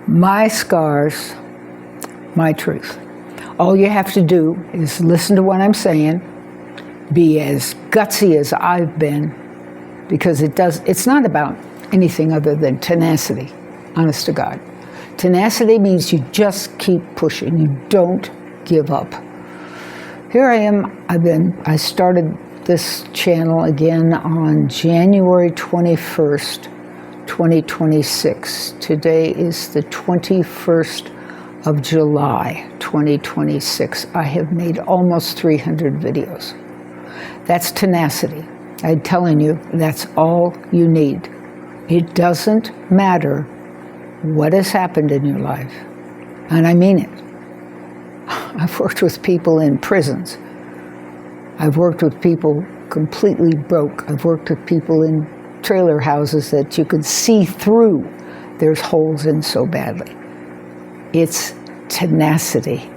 My scars, my truth. All you have to do is listen to what I'm saying, be as gutsy as I've been, because it's not about anything other than tenacity, honest to God. Tenacity means you just keep pushing, you don't give up. Here I am, I started this channel again on January 21st, 2026. Today is the 21st of July, 2026. I have made almost 300 videos. That's tenacity. I'm telling you, that's all you need. It doesn't matter what has happened in your life. And I mean it. I've worked with people in prisons. I've worked with people completely broke. I've worked with people in trailer houses that you could see through. There's holes in so badly. It's tenacity.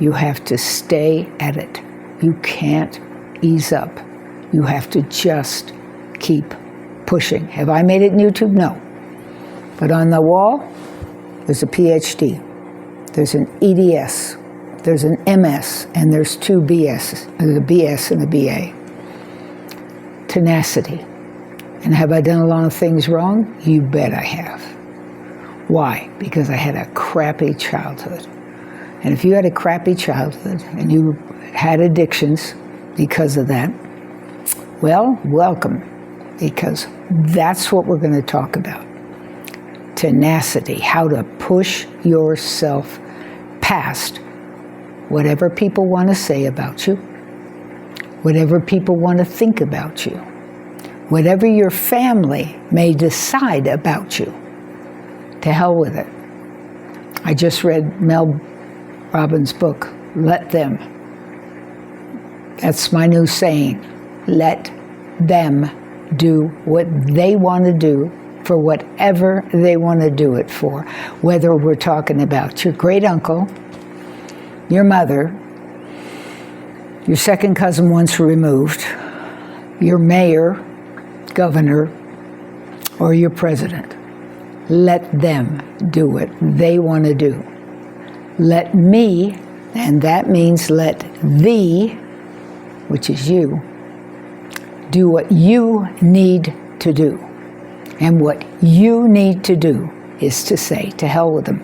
You have to stay at it. You can't ease up. You have to just keep pushing. Have I made it in YouTube? No. But on the wall, there's a PhD. There's an EDS. There's an MS, and there's two BS. There's a BS and a BA. Tenacity. And have I done a lot of things wrong? You bet I have. Why? Because I had a crappy childhood. And if you had a crappy childhood and you had addictions because of that, well, welcome, because that's what we're going to talk about. Tenacity, how to push yourself past whatever people want to say about you, whatever people want to think about you, whatever your family may decide about you. To hell with it. I just read Mel Robbins' book, Let Them. That's my new saying. Let them do what they want to do for whatever they want to do it for. Whether we're talking about your great uncle, your mother, your second cousin once removed, your mayor, governor, or your president. Let them do what they want to do. Let me, and that means let thee, which is you, do what you need to do. And what you need to do is to say, to hell with them.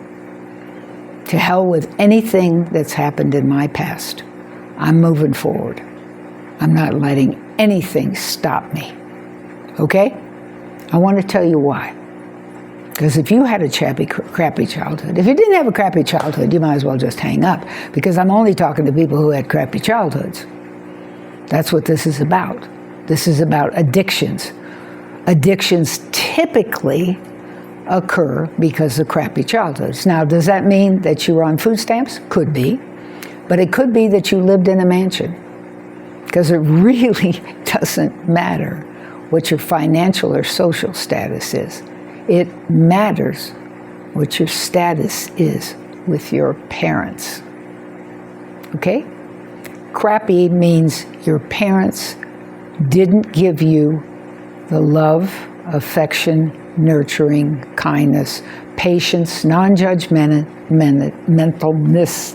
To hell with anything that's happened in my past. I'm moving forward. I'm not letting anything stop me. Okay? I want to tell you why. Because if you had a crappy childhood, if you didn't have a crappy childhood, you might as well just hang up. Because I'm only talking to people who had crappy childhoods. That's what this is about. This is about addictions. Addictions typically occur because of crappy childhoods. Now, does that mean that you were on food stamps? Could be. But it could be that you lived in a mansion. Because it really doesn't matter what your financial or social status is. It matters what your status is with your parents. Okay? Crappy means your parents didn't give you the love, affection, nurturing, kindness, patience, non-judgmentalness,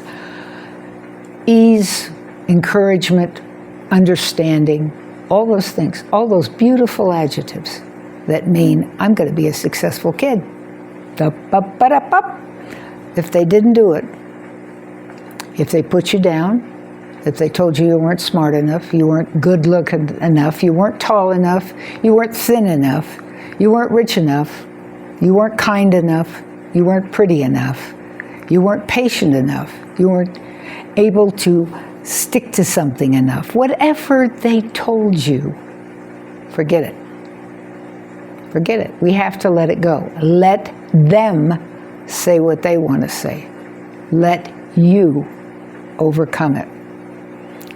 ease, encouragement, understanding, all those things, all those beautiful adjectives that mean I'm going to be a successful kid. If they didn't do it, if they put you down, if they told you you weren't smart enough, you weren't good looking enough, you weren't tall enough, you weren't thin enough, you weren't rich enough, you weren't kind enough, you weren't pretty enough, you weren't patient enough, you weren't able to stick to something enough, whatever they told you, forget it. Forget it. We have to let it go. Let them say what they want to say. Let you overcome it.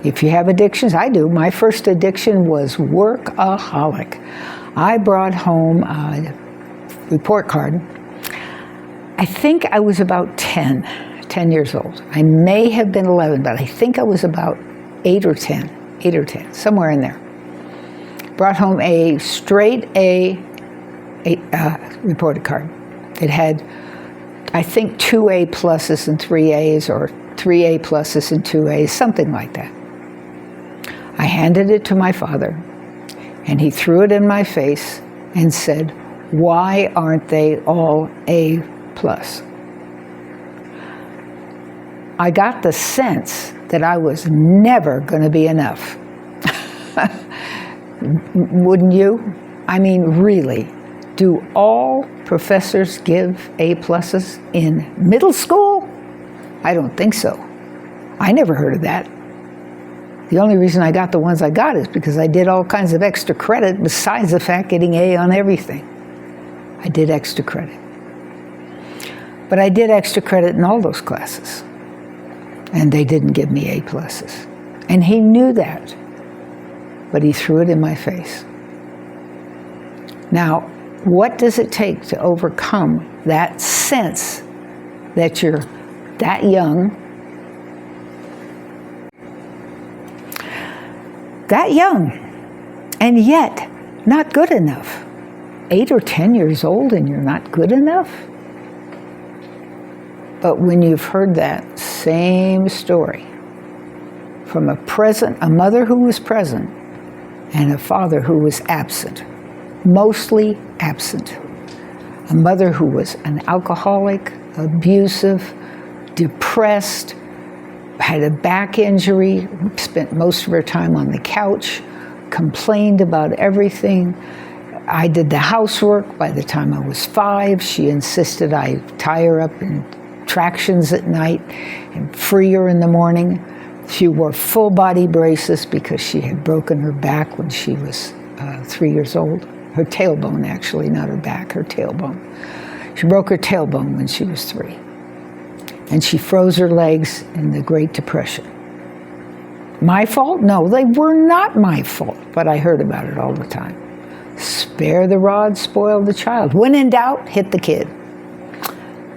If you have addictions, I do. My first addiction was workaholic. I brought home a report card. I think I was about 10 years old. I may have been 11, but I think I was about 8 or 10, somewhere in there. Brought home a straight A report card. It had I think 2 A pluses and 3 A's, or 3 A pluses and 2 A's, something like that. I handed it to my father, and he threw it in my face and said, "Why aren't they all A plus?" I got the sense that I was never going to be enough. Wouldn't you? I mean, really, do all professors give A pluses in middle school? I don't think so. I never heard of that. The only reason I got the ones I got is because I did all kinds of extra credit besides the fact getting A on everything. I did extra credit. But I did extra credit in all those classes. And they didn't give me A pluses. And he knew that. But he threw it in my face. Now, what does it take to overcome that sense that you're that young, and yet not good enough? 8 or 10 years old and you're not good enough? But when you've heard that same story from a mother who was present and a father who was absent, mostly absent, a mother who was an alcoholic, abusive, depressed, had a back injury, spent most of her time on the couch, complained about everything. I did the housework. By the time I was 5, she insisted I tie her up in tractions at night and free her in the morning. She wore full body braces because she had broken her back when she was 3 years old. Her tailbone, actually, not her back, her tailbone. She broke her tailbone when she was 3. And she froze her legs in the Great Depression. My fault? No, they were not my fault, but I heard about it all the time. Spare the rod, spoil the child. When in doubt, hit the kid.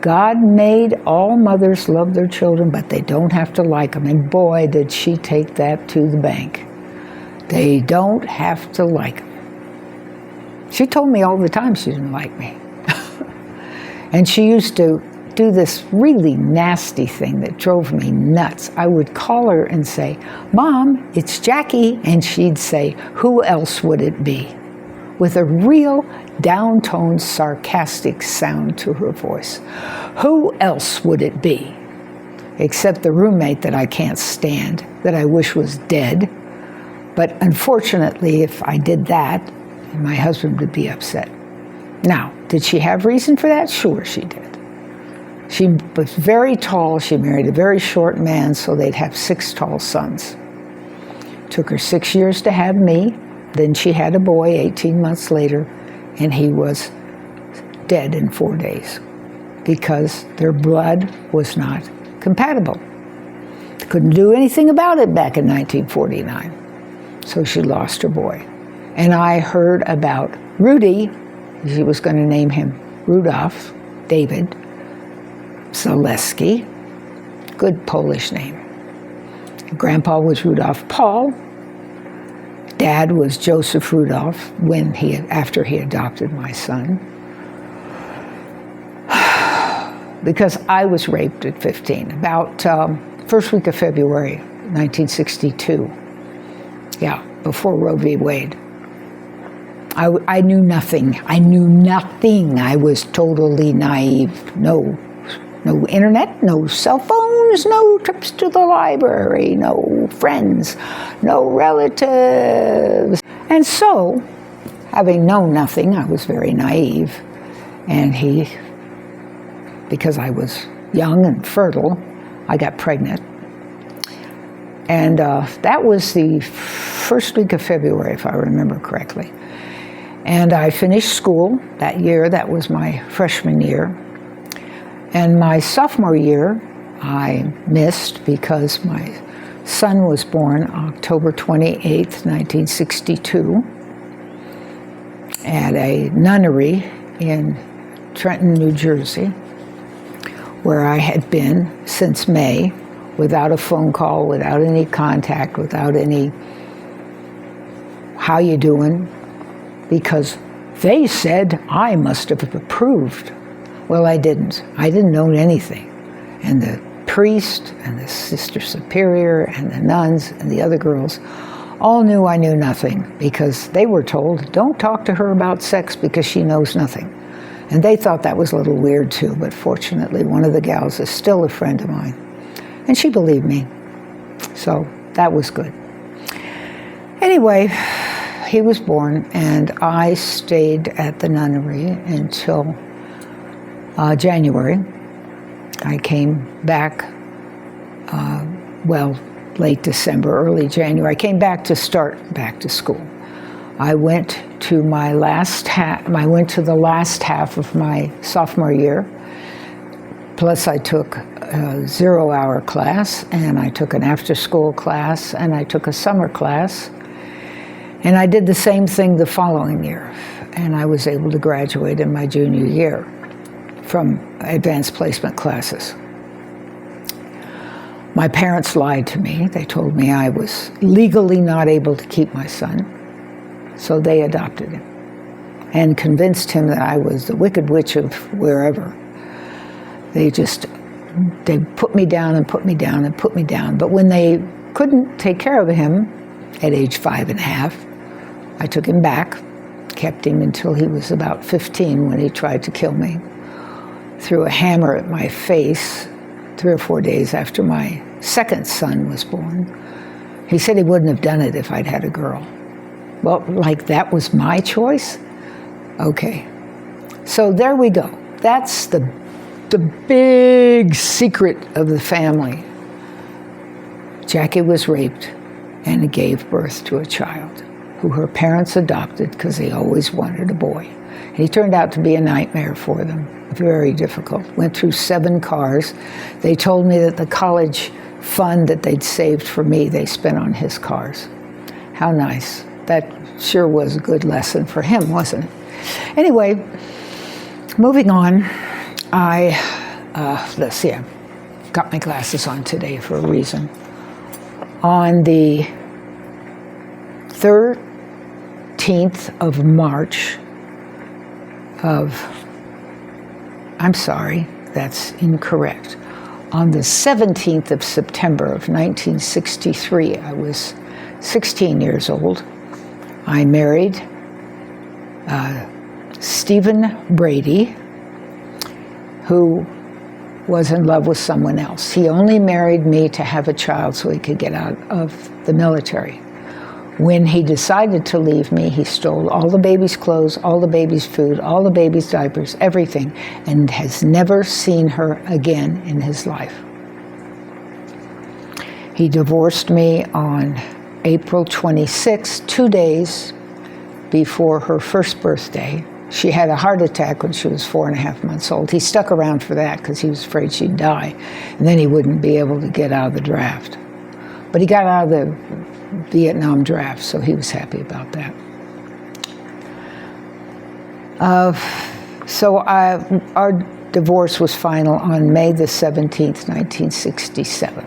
God made all mothers love their children, but they don't have to like them. And boy, did she take that to the bank. They don't have to like them. She told me all the time she didn't like me. And she used to do this really nasty thing that drove me nuts. I would call her and say, "Mom, it's Jackie." And she'd say, "Who else would it be?" With a real down-toned, sarcastic sound to her voice. Who else would it be? Except the roommate that I can't stand, that I wish was dead. But unfortunately, if I did that, my husband would be upset. Now, did she have reason for that? Sure she did. She was very tall. She married a very short man, so they'd have 6 tall sons. Took her 6 years to have me. Then she had a boy 18 months later, and he was dead in 4 days because their blood was not compatible. Couldn't do anything about it back in 1949. So she lost her boy. And I heard about Rudy. She was going to name him Rudolph David Zaleski, good Polish name. Grandpa was Rudolph Paul. Dad was Joseph Rudolph after he adopted my son. Because I was raped at 15, about first week of February, 1962. Yeah, before Roe v. Wade. I knew nothing. I knew nothing. I was totally naive. No internet, no cell phones, no trips to the library, no friends, no relatives. And so, having known nothing, I was very naive. And because I was young and fertile, I got pregnant. And that was the first week of February, if I remember correctly. And I finished school that year. That was my freshman year. And my sophomore year, I missed because my son was born October 28th, 1962, at a nunnery in Trenton, New Jersey, where I had been since May, without a phone call, without any contact, without any, "How you doing?" Because they said I must have approved. Well, I didn't. I didn't know anything. And the priest and the sister superior and the nuns and the other girls all knew I knew nothing, because they were told, don't talk to her about sex because she knows nothing. And they thought that was a little weird too, but fortunately one of the gals is still a friend of mine. And she believed me. So that was good. Anyway, he was born, and I stayed at the nunnery until January. I came back, late December, early January. I came back to start back to school. I went to the last half of my sophomore year. Plus I took a 0-hour class, and I took an after-school class, and I took a summer class. And I did the same thing the following year. And I was able to graduate in my junior year from advanced placement classes. My parents lied to me. They told me I was legally not able to keep my son, so they adopted him and convinced him that I was the wicked witch of wherever. They put me down and put me down and put me down. But when they couldn't take care of him at age 5.5, I took him back, kept him until he was about 15 when he tried to kill me. Threw a hammer at my face 3 or 4 days after my second son was born. He said he wouldn't have done it if I'd had a girl. Well, like that was my choice? Okay. So there we go. That's the big secret of the family. Jackie was raped and gave birth to a child who her parents adopted because they always wanted a boy. And he turned out to be a nightmare for them, very difficult. Went through 7 cars. They told me that the college fund that they'd saved for me, they spent on his cars. How nice. That sure was a good lesson for him, wasn't it? Anyway, moving on, let's see, I've got my glasses on today for a reason. On the 13th of March I'm sorry, that's incorrect. On the 17th of September of 1963, I was 16 years old. I married Stephen Brady, who was in love with someone else. He only married me to have a child so he could get out of the military. When he decided to leave me, he stole all the baby's clothes, all the baby's food, all the baby's diapers, everything, and has never seen her again in his life. He divorced me on April 26, 2 days before her first birthday. She had a heart attack when she was 4.5 months old. He stuck around for that because he was afraid she'd die, and then he wouldn't be able to get out of the draft. But he got out of the Vietnam draft, so he was happy about that. Our divorce was final on May the 17th, 1967.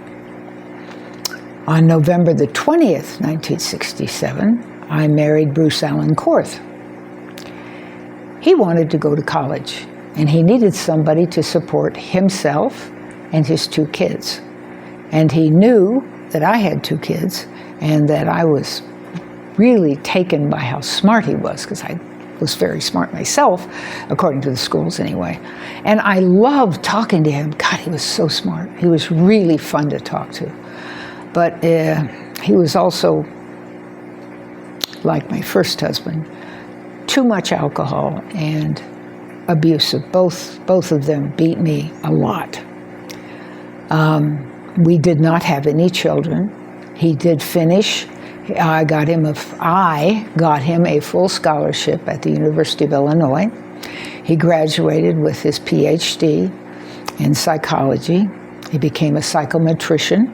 On November the 20th, 1967, I married Bruce Allen Korth. He wanted to go to college, and he needed somebody to support himself and his 2 kids. And he knew that I had 2 kids, and that I was really taken by how smart he was, because I was very smart myself, according to the schools anyway. And I loved talking to him. God, he was so smart. He was really fun to talk to. But he was also, like my first husband, too much alcohol and abusive. Both of them beat me a lot. We did not have any children. He did finish. I got him a full scholarship at the University of Illinois. He graduated with his PhD in psychology. He became a psychometrician.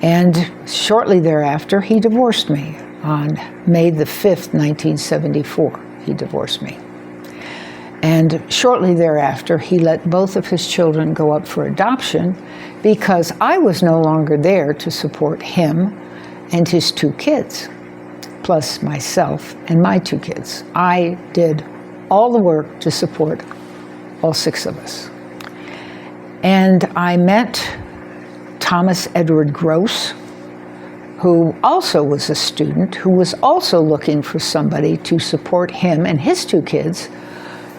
And shortly thereafter, he divorced me. On May the 5th, 1974, he divorced me. And shortly thereafter, he let both of his children go up for adoption because I was no longer there to support him and his 2 kids, plus myself and my 2 kids. I did all the work to support all 6 of us. And I met Thomas Edward Gross, who also was a student, who was also looking for somebody to support him and his 2 kids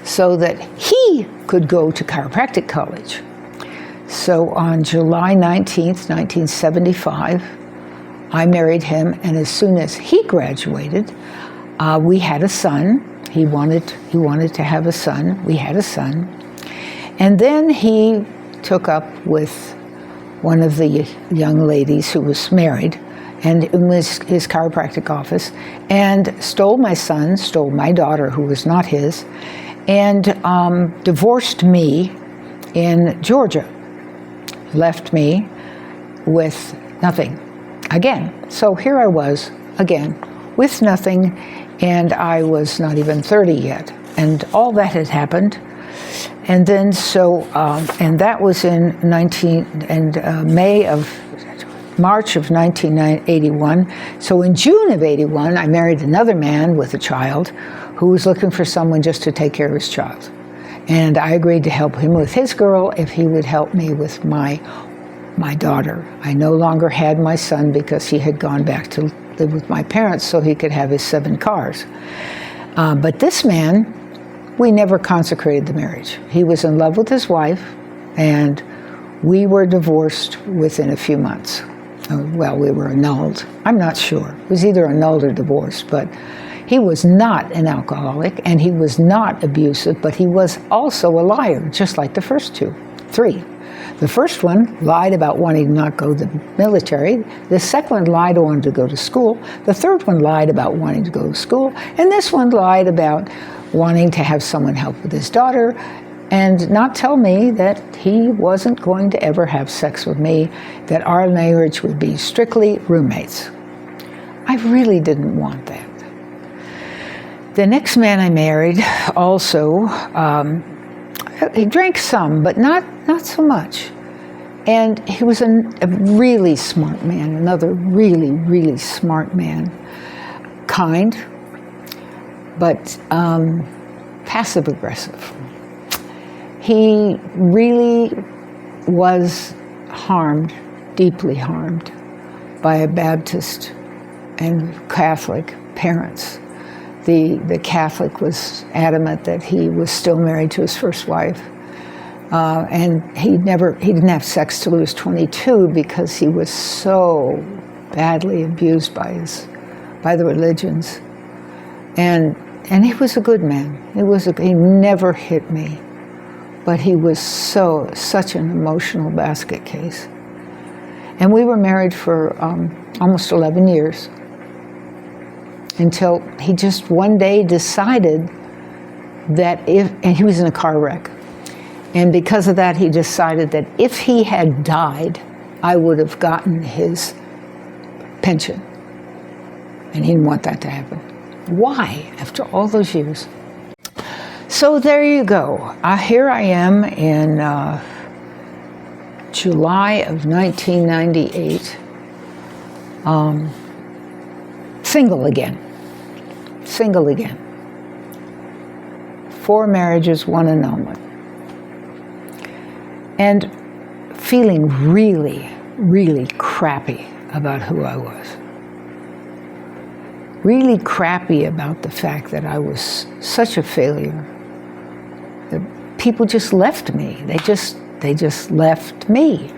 so that he could go to chiropractic college. So on July 19th, 1975, I married him, and as soon as he graduated, we had a son. He wanted to have a son. We had a son. And then he took up with one of the young ladies who was married, and in his chiropractic office, and stole my son, stole my daughter, who was not his, and divorced me in Georgia. Left me with nothing again. So here I was again with nothing, and I was not even 30 yet, and all that had happened. And then and that was in March of 1981. So in June of 81, I married another man with a child who was looking for someone just to take care of his child. And I agreed to help him with his girl if he would help me with my daughter. I no longer had my son because he had gone back to live with my parents so he could have his 7 cars. But this man, we never consecrated the marriage. He was in love with his wife, and we were divorced within a few months. Well, we were annulled. I'm not sure. It was either annulled or divorced, but he was not an alcoholic, and he was not abusive, but he was also a liar, just like the first 3. The first one lied about wanting to not go to the military. The second one lied wanting to go to school. The third one lied about wanting to go to school. And this one lied about wanting to have someone help with his daughter and not tell me that he wasn't going to ever have sex with me, that our marriage would be strictly roommates. I really didn't want that. The next man I married also, he drank some, but not so much. And he was a really smart man, another really, really smart man. Kind, but passive-aggressive. He really was harmed, deeply harmed, by a Baptist and Catholic parents. The Catholic was adamant that he was still married to his first wife. And he didn't have sex till he was 22 because he was so badly abused by the religions. And he was a good man. He never hit me, but he was such an emotional basket case. And we were married for almost 11 years until he just one day decided that and he was in a car wreck. And because of that, he decided that if he had died, I would have gotten his pension. And he didn't want that to happen. Why, after all those years? So there you go. Here I am in July of 1998, single again. 4 marriages, 1 annulment. And feeling really, really crappy about who I was. Really crappy about the fact that I was such a failure. That people just left me. They just left me.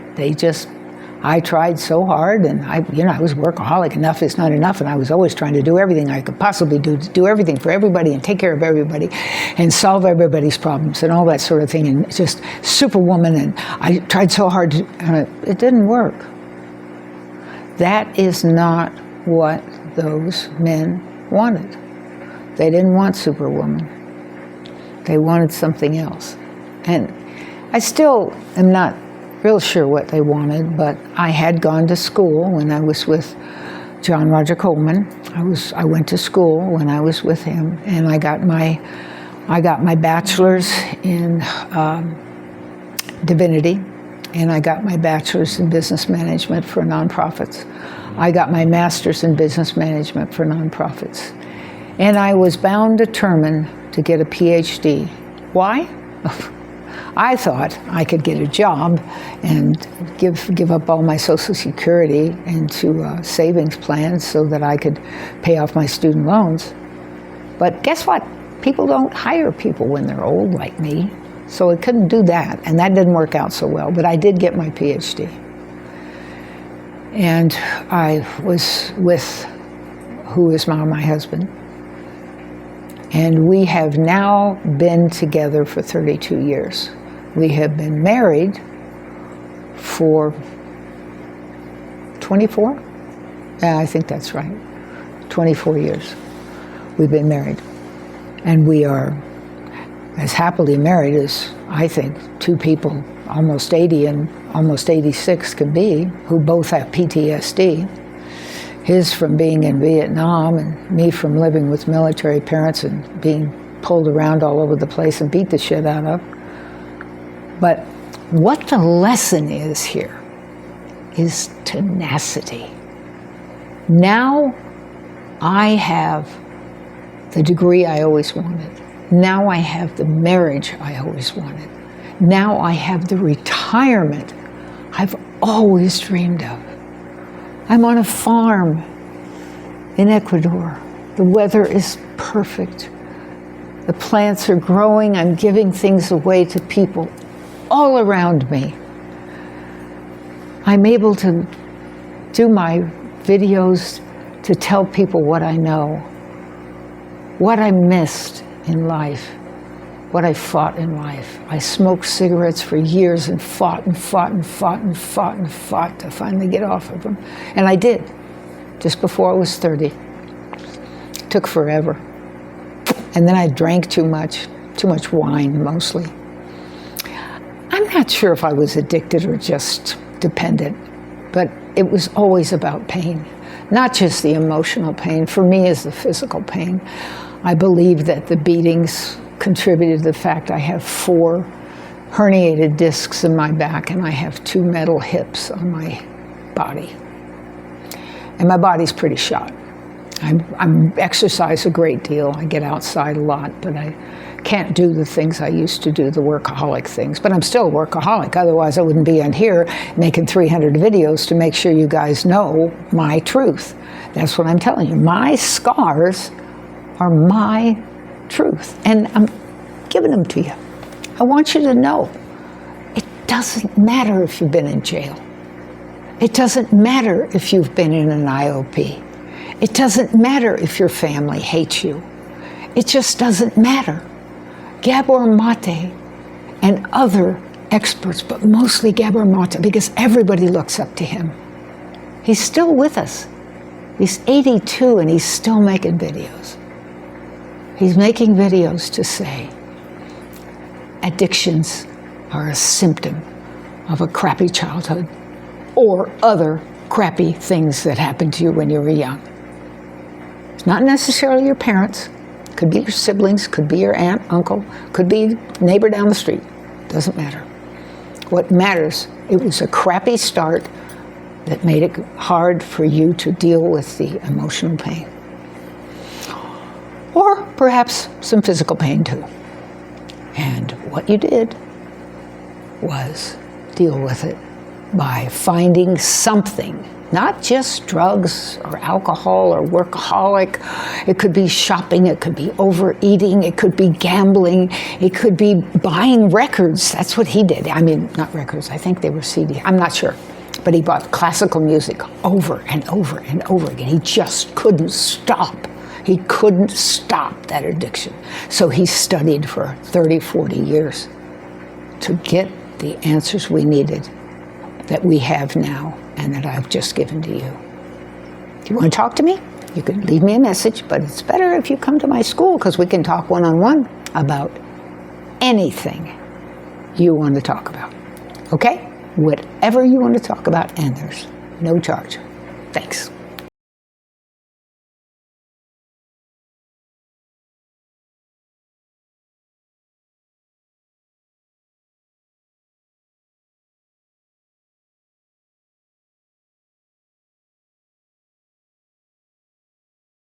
I tried so hard, and I was workaholic. Enough is not enough, and I was always trying to do everything I could possibly do, to do everything for everybody and take care of everybody and solve everybody's problems and all that sort of thing, and just superwoman, and I tried so hard it didn't work. That is not what those men wanted. They didn't want superwoman. They wanted something else. And I still am not real sure what they wanted, but I had gone to school when I was with John Roger Coleman. I went to school when I was with him, and I got my bachelor's in divinity, and I got my bachelor's in business management for nonprofits. I got my master's in business management for nonprofits. And I was bound, determined to get a PhD. Why? I thought I could get a job and give up all my Social Security into savings plans so that I could pay off my student loans. But guess what? People don't hire people when they're old like me, so I couldn't do that, and that didn't work out so well. But I did get my PhD. And I was with who is now my husband. And we have now been together for 32 years. We have been married for 24? Yeah, I think that's right. 24 years we've been married. And we are as happily married as, I think, two people, almost 80 and almost 86 can be, who both have PTSD. His from being in Vietnam, and me from living with military parents and being pulled around all over the place and beat the shit out of. But what the lesson is here is tenacity. Now I have the degree I always wanted. Now I have the marriage I always wanted. Now I have the retirement I've always dreamed of. I'm on a farm in Ecuador. The weather is perfect. The plants are growing. I'm giving things away to people all around me. I'm able to do my videos to tell people what I know, what I missed in life, what I fought in life. I smoked cigarettes for years and fought and fought and fought and fought and fought to finally get off of them. And I did, just before I was 30. It took forever. And then I drank too much wine mostly. I'm not sure if I was addicted or just dependent, but it was always about pain. Not just the emotional pain, for me is the physical pain. I believe that the beatings contributed to the fact I have 4 herniated discs in my back and I have 2 metal hips on my body. And my body's pretty shot. I exercise a great deal. I get outside a lot, but I can't do the things I used to do, the workaholic things. But I'm still a workaholic. Otherwise, I wouldn't be in here making 300 videos to make sure you guys know my truth. That's what I'm telling you. My scars are my truth, and I'm giving them to you. I want you to know it doesn't matter if you've been in jail. It doesn't matter if you've been in an IOP. It doesn't matter if your family hates you. It just doesn't matter. Gabor Mate and other experts, but mostly Gabor Mate, because everybody looks up to him. He's still with us. He's 82 and he's still making videos. He's making videos to say addictions are a symptom of a crappy childhood or other crappy things that happened to you when you were young. It's not necessarily your parents. Could be your siblings, could be your aunt, uncle, could be neighbor down the street. Doesn't matter. What matters, it was a crappy start that made it hard for you to deal with the emotional pain. Or perhaps some physical pain too. And what you did was deal with it by finding something, not just drugs or alcohol or workaholic. It could be shopping, it could be overeating, it could be gambling, it could be buying records. That's what he did. I mean, not records, I think they were CD. I'm not sure. But he bought classical music over and over and over again. He just couldn't stop. He couldn't stop that addiction. So he studied for 30, 40 years to get the answers we needed that we have now and that I've just given to you. If you want to talk to me, you can leave me a message, but it's better if you come to my school because we can talk one-on-one about anything you want to talk about. Okay? Whatever you want to talk about, and there's no charge. Thanks.